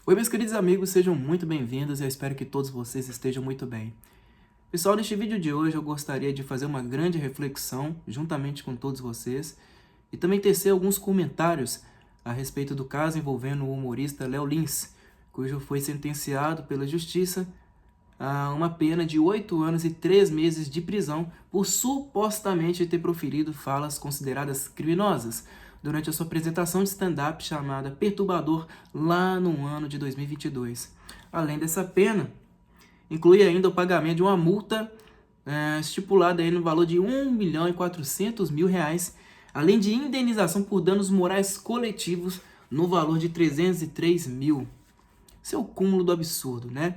Oi, meus queridos amigos, sejam muito bem-vindos e eu espero que todos vocês estejam muito bem. Pessoal, neste vídeo de hoje eu gostaria de fazer uma grande reflexão juntamente com todos vocês e também tecer alguns comentários a respeito do caso envolvendo o humorista Léo Lins, cujo foi sentenciado pela justiça a uma pena de 8 anos e 3 meses de prisão por supostamente ter proferido falas consideradas criminosas durante a sua apresentação de stand-up chamada Perturbador lá no ano de 2022. Além dessa pena, inclui ainda o pagamento de uma multa estipulada aí no valor de R$ 1.400.000, além de indenização por danos morais coletivos no valor de 303 mil. Isso é o cúmulo do absurdo, né?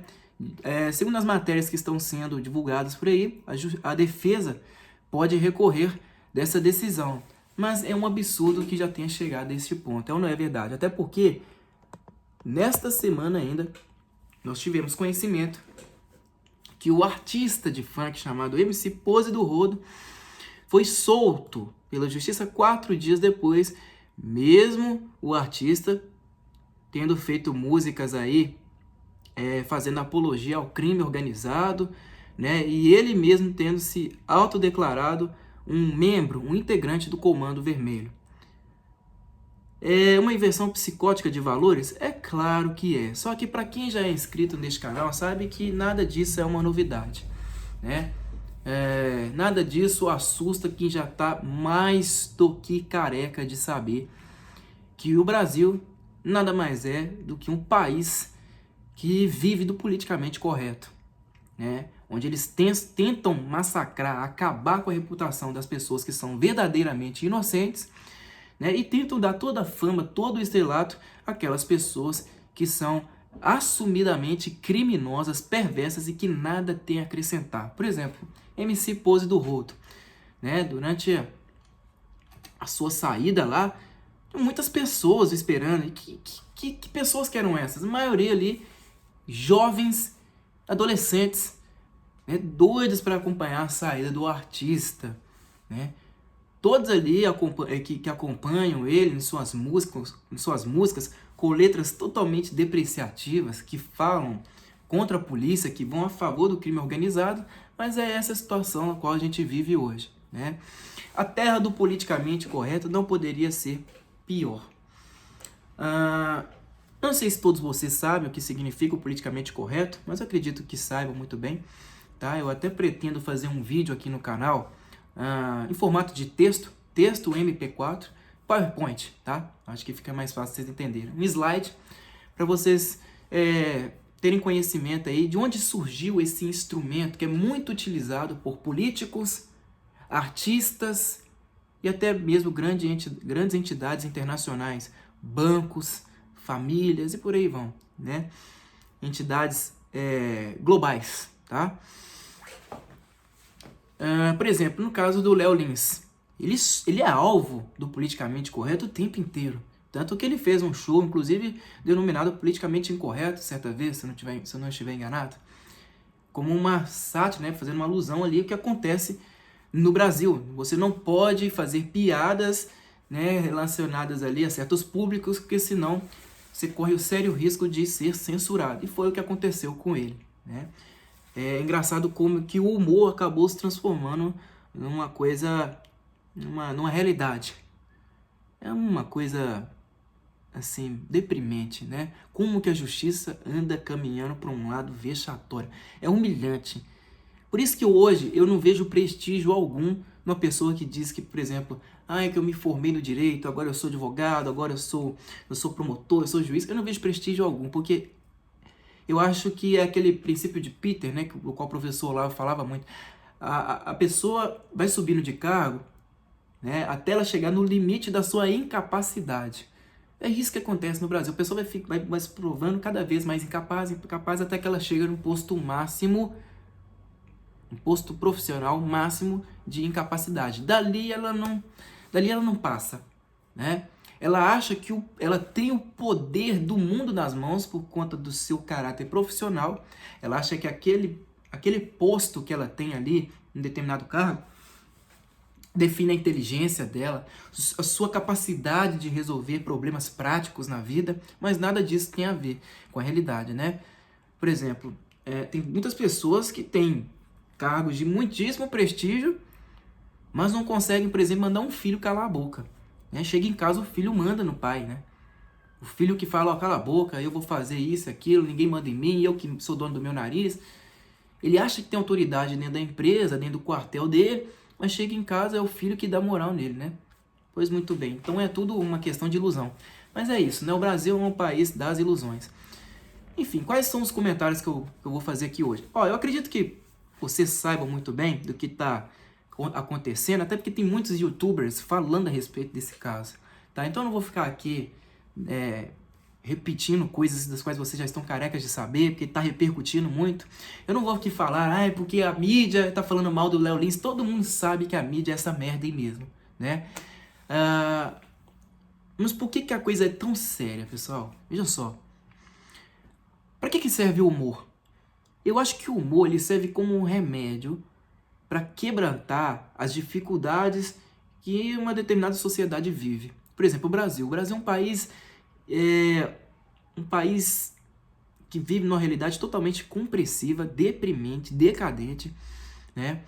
Segundo as matérias que estão sendo divulgadas por aí, a defesa pode recorrer dessa decisão. Mas é um absurdo que já tenha chegado a este ponto. Não é verdade? Até porque, nesta semana ainda, nós tivemos conhecimento que o artista de funk chamado MC Pose do Rodo foi solto pela justiça 4 dias depois, mesmo o artista tendo feito músicas aí, fazendo apologia ao crime organizado, né? E ele mesmo tendo se autodeclarado um integrante do Comando Vermelho. É uma inversão psicótica de valores? É claro que é. Só que para quem já é inscrito neste canal, sabe que nada disso é uma novidade, né? Nada disso assusta quem já está mais do que careca de saber que o Brasil nada mais é do que um país que vive do politicamente correto, né? Onde eles tentam massacrar, acabar com a reputação das pessoas que são verdadeiramente inocentes, né? E tentam dar toda a fama, todo o estrelato àquelas pessoas que são assumidamente criminosas, perversas e que nada têm a acrescentar. Por exemplo, MC Pose do Rodo, né? Durante a sua saída lá, muitas pessoas esperando. Que pessoas que eram essas? A maioria ali, jovens, adolescentes, né, doidos para acompanhar a saída do artista, né? Todos ali que acompanham ele em suas músicas com letras totalmente depreciativas, que falam contra a polícia, que vão a favor do crime organizado, mas é essa a situação na qual a gente vive hoje, né? A terra do politicamente correto não poderia ser pior. Não sei se todos vocês sabem o que significa o politicamente correto, mas eu acredito que saibam muito bem, tá? Eu até pretendo fazer um vídeo aqui no canal em formato de texto MP4, PowerPoint, tá? Acho que fica mais fácil vocês entenderem. Um slide para vocês terem conhecimento aí de onde surgiu esse instrumento que é muito utilizado por políticos, artistas e até mesmo grandes entidades internacionais, bancos, famílias e por aí vão, né? Entidades globais, tá? Por exemplo, no caso do Léo Lins, ele é alvo do politicamente correto o tempo inteiro. Tanto que ele fez um show, inclusive, denominado politicamente incorreto, certa vez, se eu não estiver enganado, como uma sátira, né? Fazendo uma alusão ali ao que acontece no Brasil. Você não pode fazer piadas, né, relacionadas ali a certos públicos, porque senão você corre o sério risco de ser censurado. E foi o que aconteceu com ele, né? É engraçado como que o humor acabou se transformando numa coisa, numa realidade. É uma coisa, assim, deprimente, né? Como que a justiça anda caminhando para um lado vexatório. É humilhante. Por isso que hoje eu não vejo prestígio algum numa pessoa que diz que, por exemplo, é que eu me formei no direito, agora eu sou advogado, agora eu sou promotor, eu sou juiz. Eu não vejo prestígio algum, porque eu acho que é aquele princípio de Peter, né, o qual o professor lá falava muito. A pessoa vai subindo de cargo, né, até ela chegar no limite da sua incapacidade. É isso que acontece no Brasil. A pessoa vai se provando cada vez mais incapaz, até que ela chega no posto máximo, um posto profissional máximo de incapacidade. Dali ela não passa, né? Ela acha que ela tem o poder do mundo nas mãos por conta do seu caráter profissional. Ela acha que aquele posto que ela tem ali, em determinado cargo, define a inteligência dela, a sua capacidade de resolver problemas práticos na vida, mas nada disso tem a ver com a realidade, né? Por exemplo, tem muitas pessoas que têm cargos de muitíssimo prestígio, mas não conseguem, por exemplo, mandar um filho calar a boca, né? Chega em casa, o filho manda no pai, né? O filho que fala, ó, cala a boca, eu vou fazer isso, aquilo, ninguém manda em mim, eu que sou dono do meu nariz. Ele acha que tem autoridade dentro da empresa, dentro do quartel dele, mas chega em casa, é o filho que dá moral nele, né? Pois muito bem, então é tudo uma questão de ilusão. Mas é isso, né? O Brasil é um país das ilusões. Enfim, quais são os comentários que eu vou fazer aqui hoje? Ó, eu acredito que vocês saibam muito bem do que está acontecendo, até porque tem muitos youtubers falando a respeito desse caso, tá? Então eu não vou ficar aqui repetindo coisas das quais vocês já estão carecas de saber, porque está repercutindo muito. Eu não vou aqui falar, porque a mídia está falando mal do Léo Lins. Todo mundo sabe que a mídia é essa merda aí mesmo, né? Mas por que a coisa é tão séria, pessoal? Veja só. Para que serve o humor? Eu acho que o humor ele serve como um remédio para quebrantar as dificuldades que uma determinada sociedade vive. Por exemplo, o Brasil. O Brasil é um país que vive numa realidade totalmente compressiva, deprimente, decadente, né?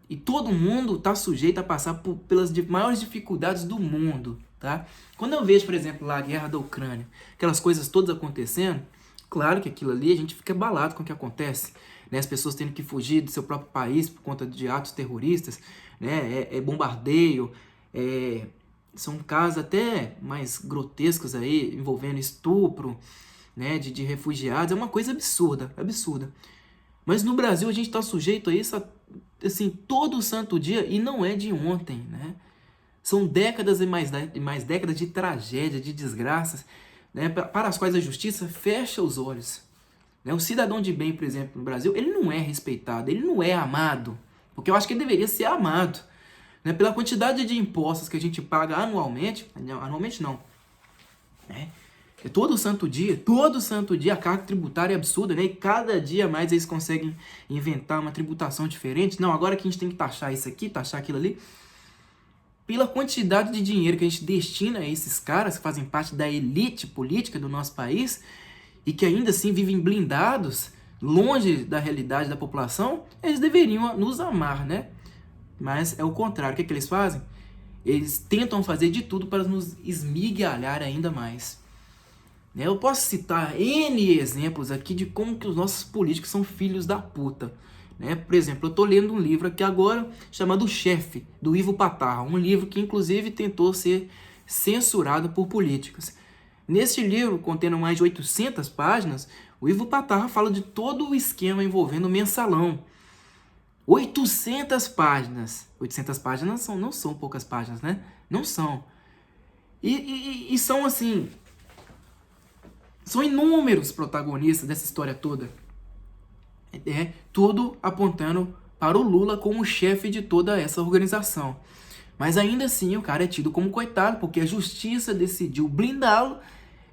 E todo mundo está sujeito a passar pelas maiores dificuldades do mundo, tá? Quando eu vejo, por exemplo, lá a guerra da Ucrânia, aquelas coisas todas acontecendo, claro que aquilo ali a gente fica abalado com o que acontece, né? As pessoas tendo que fugir do seu próprio país por conta de atos terroristas, né? Bombardeio, são casos até mais grotescos aí, envolvendo estupro, né? de refugiados, é uma coisa absurda, absurda. Mas no Brasil a gente está sujeito a isso, assim, todo santo dia, e não é de ontem, né? São décadas e mais décadas de tragédia, de desgraças, né, para as quais a justiça fecha os olhos. Né? O cidadão de bem, por exemplo, no Brasil, ele não é respeitado, ele não é amado, porque eu acho que ele deveria ser amado, né, pela quantidade de impostos que a gente paga anualmente não, né? Todo santo dia a carga tributária é absurda, né? E cada dia mais eles conseguem inventar uma tributação diferente. Não, agora que a gente tem que taxar isso aqui, taxar aquilo ali. Pela quantidade de dinheiro que a gente destina a esses caras que fazem parte da elite política do nosso país e que ainda assim vivem blindados, longe da realidade da população, eles deveriam nos amar, né? Mas é o contrário. O que eles fazem? Eles tentam fazer de tudo para nos esmigalhar ainda mais. Eu posso citar N exemplos aqui de como que os nossos políticos são filhos da puta. Por exemplo, eu estou lendo um livro aqui agora chamado O Chefe, do Ivo Patarra, um livro que inclusive tentou ser censurado por políticos. Neste livro, contendo mais de 800 páginas, o Ivo Patarra fala de todo o esquema envolvendo o mensalão. 800 páginas. 800 páginas não são poucas páginas, né? Não são. E são assim... São inúmeros protagonistas dessa história toda. Tudo apontando para o Lula como chefe de toda essa organização. Mas ainda assim o cara é tido como coitado, porque a justiça decidiu blindá-lo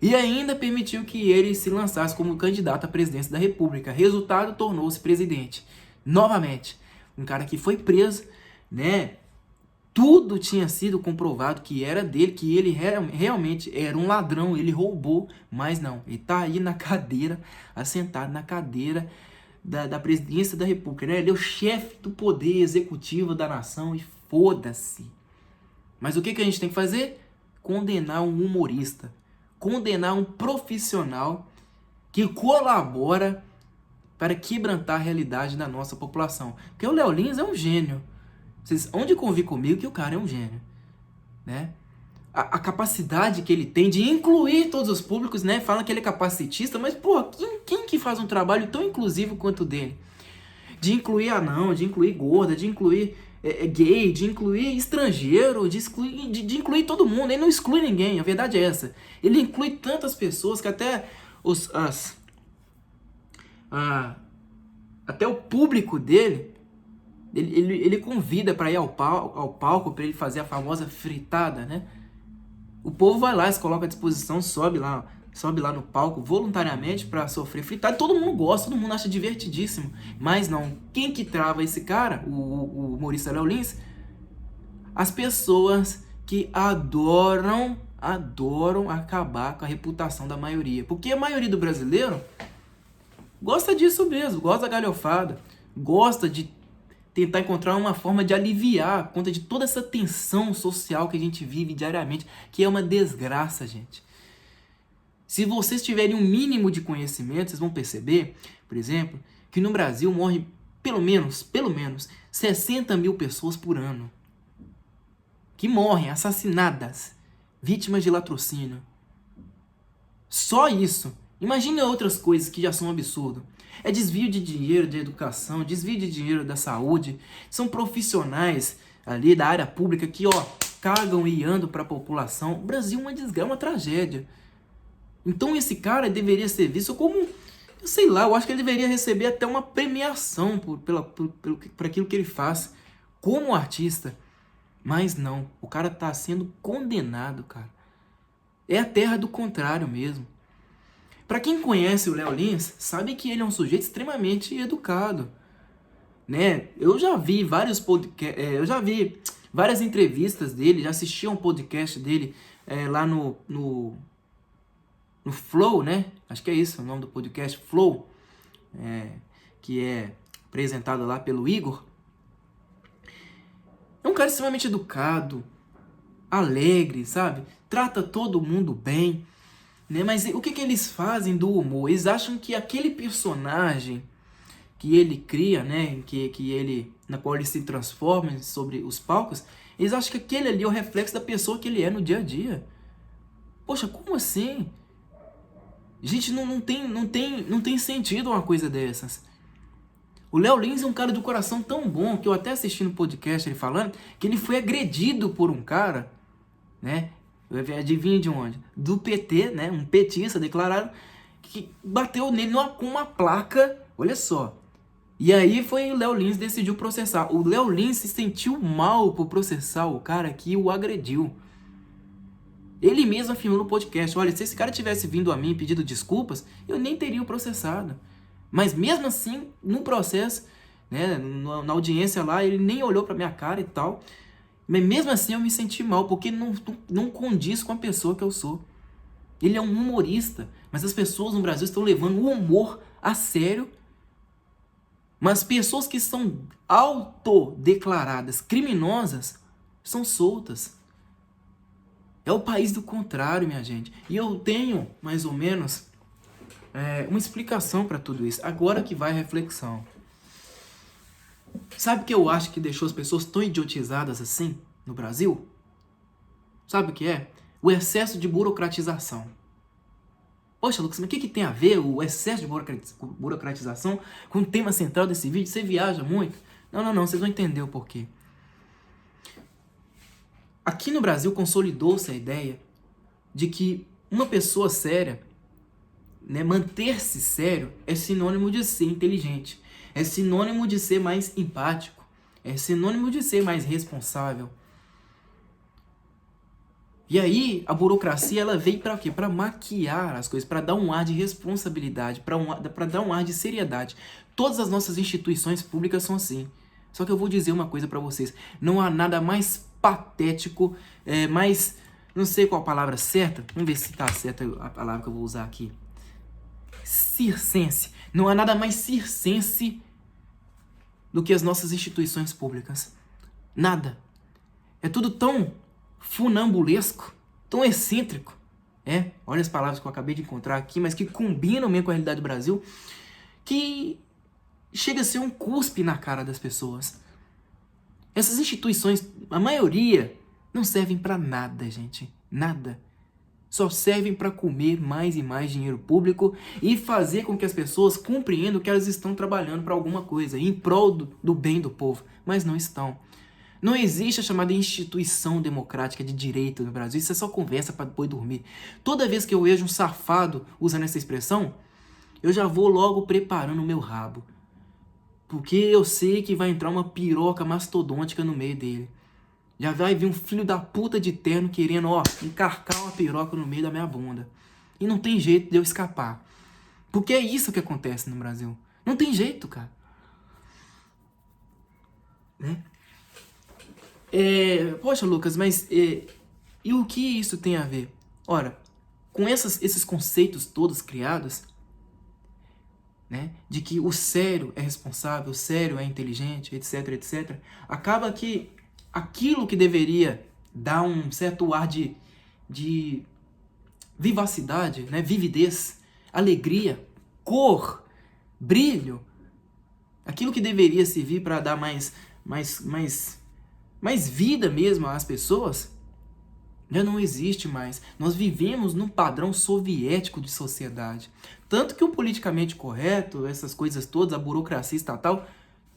e ainda permitiu que ele se lançasse como candidato à presidência da República. Resultado, tornou-se presidente. Novamente, um cara que foi preso, né? Tudo tinha sido comprovado que era dele, que ele realmente era um ladrão, ele roubou, mas não, ele tá aí na cadeira, assentado na cadeira da presidência da República, né? Ele é o chefe do poder executivo da nação e foda-se. Mas o que a gente tem que fazer? Condenar um humorista, condenar um profissional que colabora para quebrantar a realidade da nossa população. Porque o Léo Lins é um gênio. Vocês vão de convir comigo que o cara é um gênio, né? A capacidade que ele tem de incluir todos os públicos, né? Fala que ele é capacitista, mas, pô, quem que faz um trabalho tão inclusivo quanto o dele? De incluir anão, de incluir gorda, de incluir gay, de incluir estrangeiro, de incluir todo mundo. Ele não exclui ninguém, a verdade é essa. Ele inclui tantas pessoas que até até o público dele, ele convida para ir ao palco para ele fazer a famosa fritada, né? O povo vai lá, se coloca à disposição, sobe lá no palco voluntariamente para sofrer fritada. Todo mundo gosta, todo mundo acha divertidíssimo. Mas não, quem que trava esse cara, o humorista Léo Lins? as pessoas que adoram acabar com a reputação da maioria. Porque a maioria do brasileiro gosta disso mesmo, gosta da galhofada, gosta de tentar encontrar uma forma de aliviar por conta de toda essa tensão social que a gente vive diariamente, que é uma desgraça, gente. Se vocês tiverem um mínimo de conhecimento, vocês vão perceber, por exemplo, que no Brasil morre pelo menos 60 mil pessoas por ano. Que morrem assassinadas, vítimas de latrocínio. Só isso. Imagine outras coisas que já são um absurdo. É desvio de dinheiro da educação, desvio de dinheiro da saúde. São profissionais ali da área pública que, cagam e andam para a população. O Brasil é uma desgraça, uma tragédia. Então esse cara deveria ser visto como, eu sei lá, eu acho que ele deveria receber até uma premiação por aquilo que ele faz como artista. Mas não, o cara tá sendo condenado, cara. É a terra do contrário mesmo. Pra quem conhece o Léo Lins, sabe que ele é um sujeito extremamente educado, né? Eu já vi vários podcasts, eu já vi várias entrevistas dele, já assisti a um podcast dele lá no Flow, né? Acho que é isso o nome do podcast, Flow, que é apresentado lá pelo Igor. É um cara extremamente educado, alegre, sabe? Trata todo mundo bem, né? Mas o que eles fazem do humor? Eles acham que aquele personagem que ele cria, né? Na qual ele se transforma sobre os palcos, eles acham que aquele ali é o reflexo da pessoa que ele é no dia a dia. Poxa, como assim? Gente, não tem sentido uma coisa dessas. O Léo Lins é um cara do coração tão bom que eu até assisti no podcast ele falando que ele foi agredido por um cara, né? Adivinha de onde? Do PT, né? Um petista declarado que bateu nele com uma placa, olha só. E aí foi o Léo Lins decidiu processar. O Léo Lins se sentiu mal por processar o cara que o agrediu. Ele mesmo afirmou no podcast, olha, se esse cara tivesse vindo a mim pedindo desculpas, eu nem teria o processado. Mas mesmo assim, no processo, né, na audiência lá, ele nem olhou pra minha cara e tal. Mas mesmo assim eu me senti mal, porque não condiz com a pessoa que eu sou. Ele é um humorista, mas as pessoas no Brasil estão levando o humor a sério. Mas pessoas que são autodeclaradas criminosas são soltas. É o país do contrário, minha gente. E eu tenho, mais ou menos, uma explicação para tudo isso. Agora que vai a reflexão. Sabe o que eu acho que deixou as pessoas tão idiotizadas assim no Brasil? Sabe o que é? O excesso de burocratização. Poxa, Lucas, mas o que tem a ver o excesso de burocratização com o tema central desse vídeo? Você viaja muito? Não, vocês vão entender o porquê. Aqui no Brasil consolidou-se a ideia de que uma pessoa séria, né, manter-se sério é sinônimo de ser inteligente, é sinônimo de ser mais empático, é sinônimo de ser mais responsável. E aí a burocracia ela veio para quê? Para maquiar as coisas, para dar um ar de responsabilidade, para dar um ar de seriedade. Todas as nossas instituições públicas são assim. Só que eu vou dizer uma coisa para vocês, não há nada mais patético, mais, não sei qual a palavra certa, vamos ver se está certa a palavra que eu vou usar aqui. Circense. Não há nada mais circense do que as nossas instituições públicas. Nada. É tudo tão funambulesco, tão excêntrico. Olha as palavras que eu acabei de encontrar aqui, mas que combinam mesmo com a realidade do Brasil, que chega a ser um cuspe na cara das pessoas. Essas instituições, a maioria, não servem para nada, gente. Nada. Só servem para comer mais e mais dinheiro público e fazer com que as pessoas compreendam que elas estão trabalhando para alguma coisa, em prol do bem do povo, mas não estão. Não existe a chamada instituição democrática de direito no Brasil, isso é só conversa para depois dormir. Toda vez que eu vejo um safado usando essa expressão, eu já vou logo preparando o meu rabo. Porque eu sei que vai entrar uma piroca mastodôntica no meio dele. Já vai vir um filho da puta de terno querendo, encarcar uma piroca no meio da minha bunda. E não tem jeito de eu escapar. Porque é isso que acontece no Brasil. Não tem jeito, cara. Né? Poxa, Lucas, mas e o que isso tem a ver? Ora, com esses conceitos todos criados, né, de que o sério é responsável, o sério é inteligente, etc, etc, acaba que aquilo que deveria dar um certo ar de vivacidade, né, vividez, alegria, cor, brilho, aquilo que deveria servir para dar mais vida mesmo às pessoas, já não existe mais. Nós vivemos num padrão soviético de sociedade. Tanto que o politicamente correto, essas coisas todas, a burocracia estatal,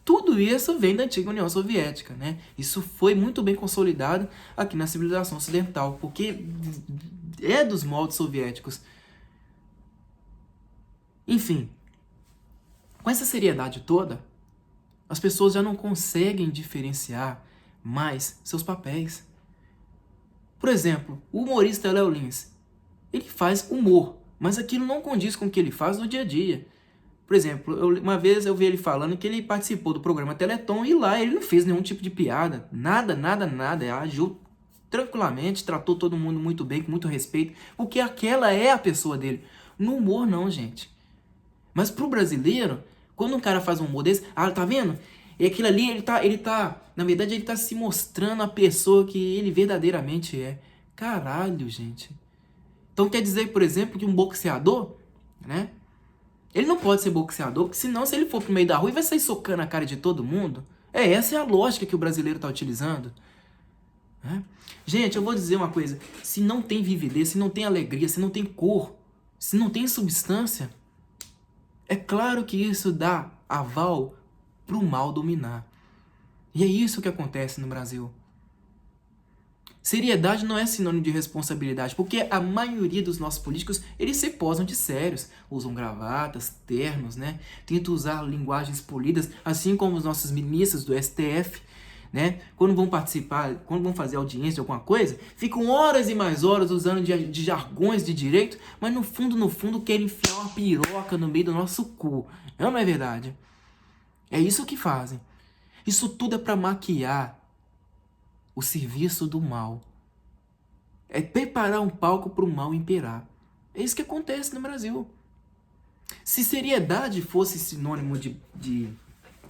tudo isso vem da antiga União Soviética, né? Isso foi muito bem consolidado aqui na civilização ocidental, porque é dos moldes soviéticos. Enfim, com essa seriedade toda, as pessoas já não conseguem diferenciar mais seus papéis. Por exemplo, o humorista Léo Lins, ele faz humor, mas aquilo não condiz com o que ele faz no dia a dia. Por exemplo, uma vez eu vi ele falando que ele participou do programa Teleton e lá ele não fez nenhum tipo de piada, nada, ele agiu tranquilamente, tratou todo mundo muito bem, com muito respeito, porque aquela é a pessoa dele. No humor não, gente. Mas pro brasileiro, quando um cara faz um humor desse, tá vendo? E aquilo ali, na verdade, ele tá se mostrando a pessoa que ele verdadeiramente é. Caralho, gente. Então quer dizer, por exemplo, que um boxeador, né? Ele não pode ser boxeador, porque senão, se ele for pro meio da rua, ele vai sair socando a cara de todo mundo. Essa é a lógica que o brasileiro tá utilizando. Né? Gente, eu vou dizer uma coisa. Se não tem vividez, se não tem alegria, se não tem cor, se não tem substância, é claro que isso dá aval para o mal dominar. E é isso que acontece no Brasil. Seriedade não é sinônimo de responsabilidade, porque a maioria dos nossos políticos, eles se posam de sérios, usam gravatas, ternos, né? Tentam usar linguagens polidas, assim como os nossos ministros do STF, né? Quando vão participar, quando vão fazer audiência de alguma coisa, ficam horas e mais horas usando de jargões de direito, mas no fundo querem enfiar uma piroca no meio do nosso cu. Não é verdade? É isso que fazem. Isso tudo é para maquiar o serviço do mal. É preparar um palco para o mal imperar. É isso que acontece no Brasil. Se seriedade fosse sinônimo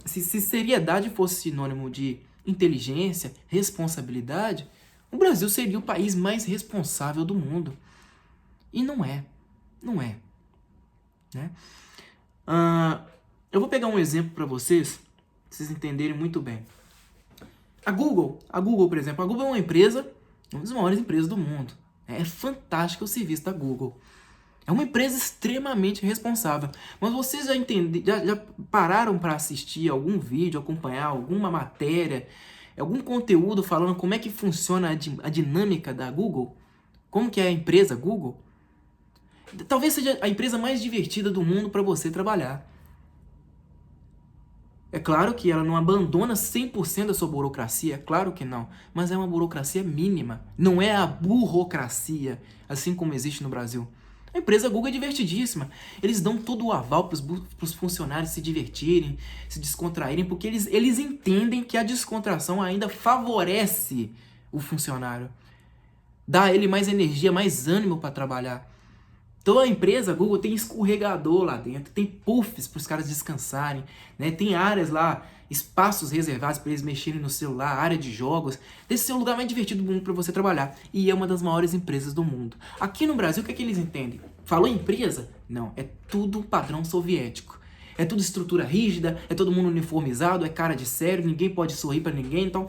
se seriedade fosse sinônimo de inteligência, responsabilidade, o Brasil seria o país mais responsável do mundo. E não é. Não é. Né? Eu vou pegar um exemplo para vocês entenderem muito bem. A Google, por exemplo, a Google é uma empresa, uma das maiores empresas do mundo. É fantástico o serviço da Google. É uma empresa extremamente responsável. Mas vocês já pararam para assistir algum vídeo, acompanhar alguma matéria, algum conteúdo falando como é que funciona a dinâmica da Google? Como que é a empresa Google? Talvez seja a empresa mais divertida do mundo para você trabalhar. É claro que ela não abandona 100% da sua burocracia, é claro que não, mas é uma burocracia mínima, não é a burocracia, assim como existe no Brasil. A empresa Google é divertidíssima, eles dão todo o aval para os funcionários se divertirem, se descontraírem, porque eles entendem que a descontração ainda favorece o funcionário, dá a ele mais energia, mais ânimo para trabalhar. Então a empresa Google tem escorregador lá dentro, tem puffs para os caras descansarem, né? Tem áreas lá, espaços reservados para eles mexerem no celular, área de jogos. Esse é o lugar mais divertido do mundo para você trabalhar. E é uma das maiores empresas do mundo. Aqui no Brasil, o que é que eles entendem? Falou empresa? Não, é tudo padrão soviético. É tudo estrutura rígida, é todo mundo uniformizado, é cara de sério, ninguém pode sorrir para ninguém, então...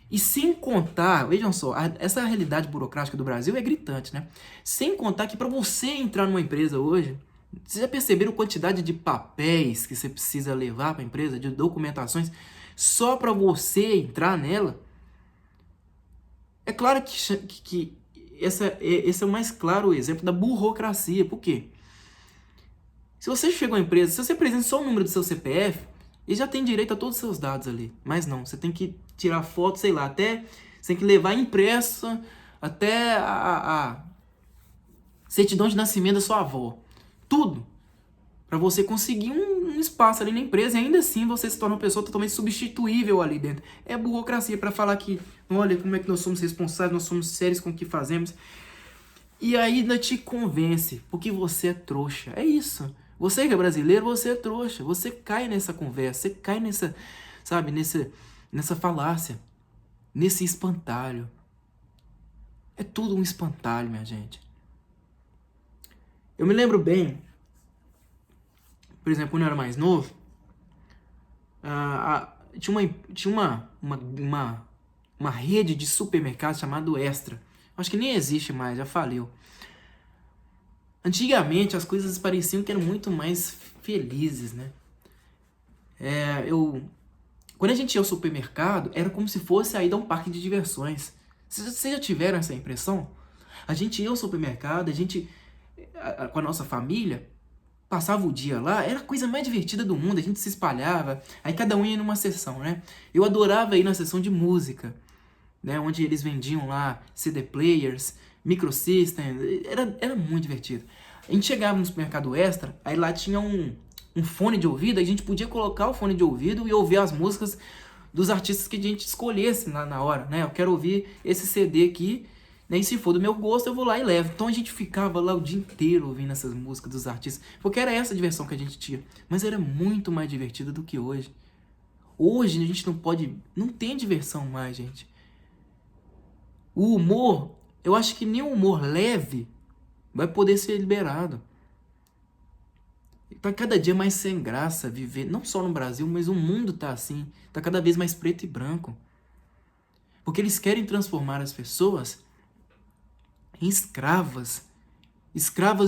E sem contar, vejam só, essa realidade burocrática do Brasil é gritante, né? Sem contar que para você entrar numa empresa hoje, vocês já perceberam a quantidade de papéis que você precisa levar para a empresa, de documentações, só para você entrar nela? É claro que esse é o mais claro exemplo da burocracia. Por quê? Se você chega a uma empresa, se você apresenta só o número do seu CPF, ele já tem direito a todos os seus dados ali. Mas não, você tem que tirar foto, sei lá, você tem que levar impressa até a certidão de nascimento da sua avó. Tudo. para você conseguir um espaço ali na empresa e ainda assim você se torna uma pessoa totalmente substituível ali dentro. É burocracia para falar que, olha, como é que nós somos responsáveis, nós somos sérios com o que fazemos. E ainda te convence, porque você é trouxa. É isso. Você que é brasileiro, você é trouxa. Você cai nessa conversa, você cai nessa, sabe, nessa falácia, nesse espantalho. É tudo um espantalho, minha gente. Eu me lembro bem, por exemplo, quando eu era mais novo, tinha uma rede de supermercados chamado Extra. Acho que nem existe mais, já faliu. Antigamente as coisas pareciam que eram muito mais felizes, né? Quando a gente ia ao supermercado, era como se fosse a ida a um parque de diversões. Vocês já tiveram essa impressão? A gente ia ao supermercado, com a nossa família, passava o dia lá, era a coisa mais divertida do mundo, a gente se espalhava, aí cada um ia numa sessão, né? Eu adorava ir na sessão de música, né? Onde eles vendiam lá CD players, microsystem, era muito divertido. A gente chegava no supermercado Extra, aí lá tinha um fone de ouvido, aí a gente podia colocar o fone de ouvido e ouvir as músicas dos artistas que a gente escolhesse na hora, né? Eu quero ouvir esse CD aqui, né? E se for do meu gosto, eu vou lá e levo. Então a gente ficava lá o dia inteiro ouvindo essas músicas dos artistas, porque era essa a diversão que a gente tinha. Mas era muito mais divertido do que hoje. Hoje a gente não tem diversão mais, gente. O humor, eu acho que nem o humor leve vai poder ser liberado. Tá cada dia mais sem graça viver, não só no Brasil, mas o mundo tá assim, tá cada vez mais preto e branco. Porque eles querem transformar as pessoas em escravas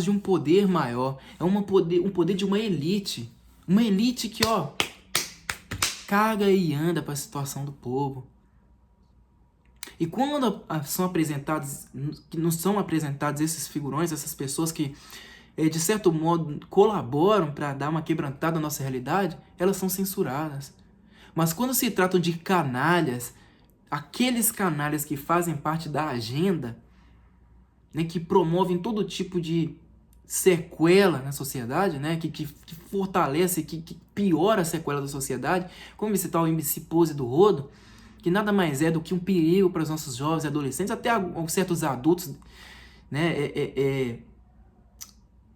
de um poder maior. É um poder de uma elite que, ó, caga e anda para a situação do povo. E quando nos são apresentados esses figurões, essas pessoas que, de certo modo, colaboram para dar uma quebrantada na nossa realidade, elas são censuradas. Mas quando se tratam de canalhas, aqueles canalhas que fazem parte da agenda, né, que promovem todo tipo de sequela na sociedade, né, que fortalece, que piora a sequela da sociedade, como esse tal MC Pose do Rodo, que nada mais é do que um perigo para os nossos jovens e adolescentes, até certos adultos, né,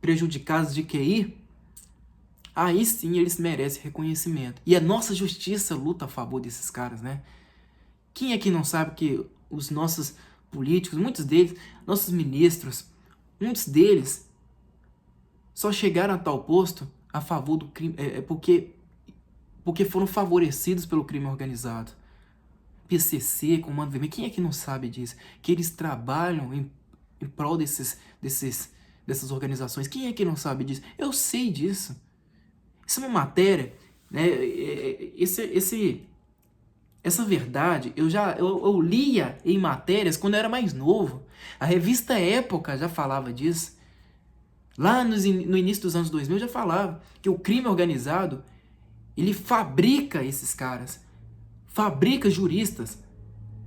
prejudicados de QI, aí sim eles merecem reconhecimento. E a nossa justiça luta a favor desses caras, né? Quem é que não sabe que os nossos políticos, muitos deles, nossos ministros, muitos deles só chegaram a tal posto a favor do crime, porque foram favorecidos pelo crime organizado. PCC, Comando Vermelho, quem é que não sabe disso? Que eles trabalham em prol dessas organizações. Quem é que não sabe disso? Eu sei disso. Isso é uma matéria, né? Essa verdade eu lia em matérias quando eu era mais novo. A revista Época já falava disso. Lá no início dos anos 2000 já falava que o crime organizado, ele fabrica esses caras. Fabrica juristas,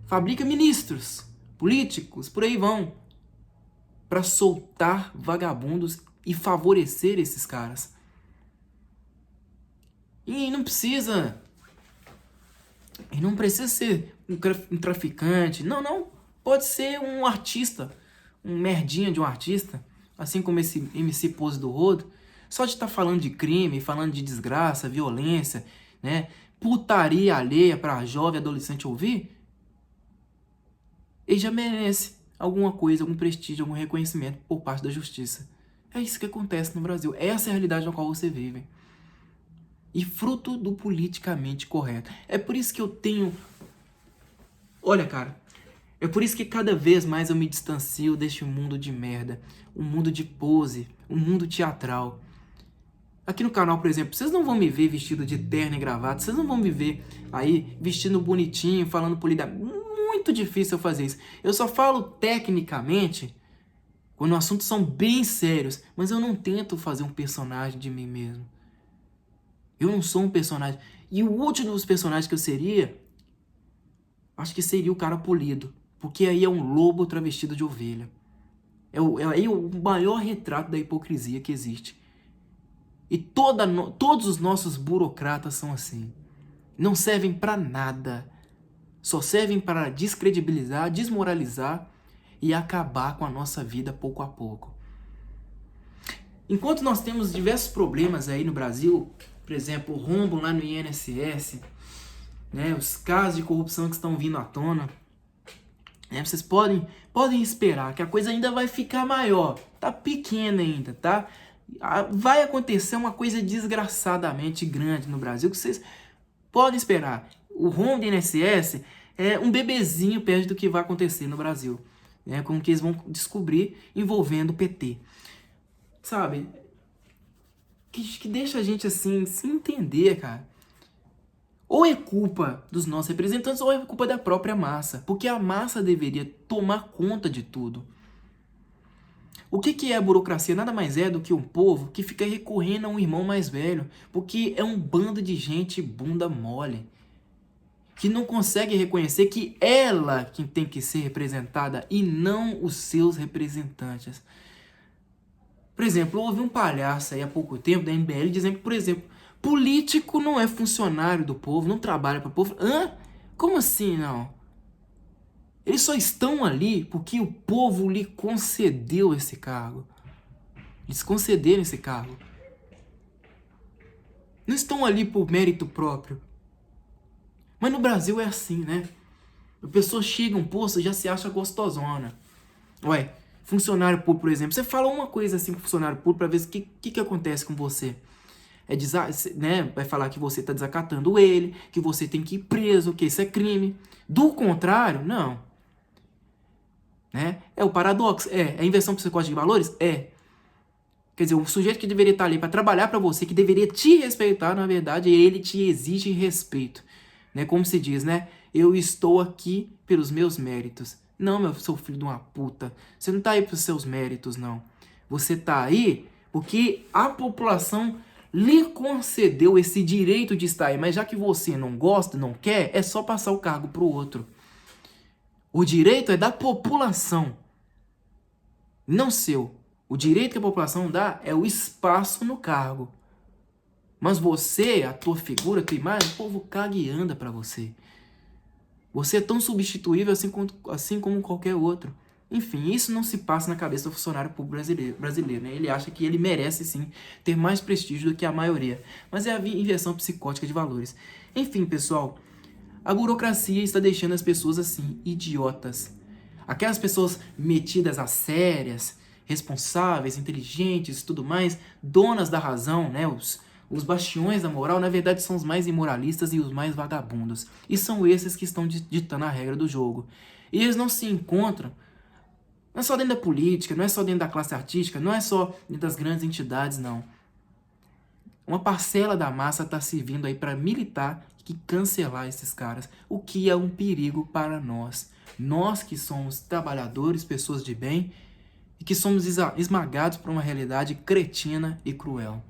fabrica ministros, políticos, por aí vão, para soltar vagabundos e favorecer esses caras. E não precisa ser um traficante, não, pode ser um artista, um merdinha de um artista, assim como esse MC Pose do Rodo, só de estar falando de crime, falando de desgraça, violência, né? Putaria alheia para jovem adolescente ouvir, ele já merece alguma coisa, algum prestígio, algum reconhecimento por parte da justiça. É isso que acontece no Brasil. Essa é a realidade na qual você vive. E fruto do politicamente correto. É por isso que eu tenho... Olha, cara, é por isso que cada vez mais eu me distancio deste mundo de merda. Um mundo de pose, um mundo teatral. Aqui no canal, por exemplo, vocês não vão me ver vestido de terno e gravata, vocês não vão me ver aí vestindo bonitinho, falando polidamente. Muito difícil eu fazer isso. Eu só falo tecnicamente quando os assuntos são bem sérios, mas eu não tento fazer um personagem de mim mesmo. Eu não sou um personagem. E o último dos personagens que eu seria, acho que seria o cara polido, porque aí é um lobo travestido de ovelha. É o maior retrato da hipocrisia que existe. E todos os nossos burocratas são assim. Não servem para nada. Só servem para descredibilizar, desmoralizar e acabar com a nossa vida pouco a pouco. Enquanto nós temos diversos problemas aí no Brasil, por exemplo, o rombo lá no INSS, né, os casos de corrupção que estão vindo à tona, né, vocês podem esperar que a coisa ainda vai ficar maior. Tá pequena ainda, tá? Vai acontecer uma coisa desgraçadamente grande no Brasil que vocês podem esperar. O rombo do INSS é um bebezinho perto do que vai acontecer no Brasil, né, com o que eles vão descobrir envolvendo o PT. Sabe? Que deixa a gente assim, se entender, cara. Ou é culpa dos nossos representantes ou é culpa da própria massa. Porque a massa deveria tomar conta de tudo. O que é a burocracia? Nada mais é do que um povo que fica recorrendo a um irmão mais velho. Porque é um bando de gente bunda mole. Que não consegue reconhecer que ela que tem que ser representada e não os seus representantes. Por exemplo, houve um palhaço aí há pouco tempo da MBL dizendo que, por exemplo, político não é funcionário do povo, não trabalha para o povo. Hã? Como assim, não? Eles só estão ali porque o povo lhe concedeu esse cargo. Eles concederam esse cargo. Não estão ali por mérito próprio. Mas no Brasil é assim, né? A pessoa chega a um posto e já se acha gostosona. Ué, funcionário público, por exemplo. Você fala uma coisa assim com funcionário público para ver o que acontece com você. Né, vai falar que você está desacatando ele, que você tem que ir preso, que isso é crime. Do contrário, não. Né? É o paradoxo. É a inversão psicótica de valores? É. Quer dizer, o sujeito que deveria estar ali para trabalhar para você, que deveria te respeitar, na verdade, ele te exige respeito. Né? Como se diz, né? Eu estou aqui pelos meus méritos. Não, meu seu filho de uma puta. Você não tá aí pelos seus méritos, não. Você tá aí porque a população lhe concedeu esse direito de estar aí. Mas já que você não gosta, não quer, é só passar o cargo pro outro. O direito é da população, não seu. O direito que a população dá é o espaço no cargo. Mas você, a tua figura, a tua imagem, o povo caga e anda pra você. Você é tão substituível assim como qualquer outro. Enfim, isso não se passa na cabeça do funcionário público brasileiro, né? Ele acha que ele merece, sim, ter mais prestígio do que a maioria. Mas é a inversão psicótica de valores. Enfim, pessoal, a burocracia está deixando as pessoas, assim, idiotas. Aquelas pessoas metidas a sérias, responsáveis, inteligentes e tudo mais, donas da razão, né? Os bastiões da moral, na verdade, são os mais imoralistas e os mais vagabundos. E são esses que estão ditando a regra do jogo. E eles não se encontram, não é só dentro da política, não é só dentro da classe artística, não é só dentro das grandes entidades, não. Uma parcela da massa está se vindo aí para militar e cancelar esses caras, o que é um perigo para nós. Nós que somos trabalhadores, pessoas de bem, e que somos esmagados por uma realidade cretina e cruel.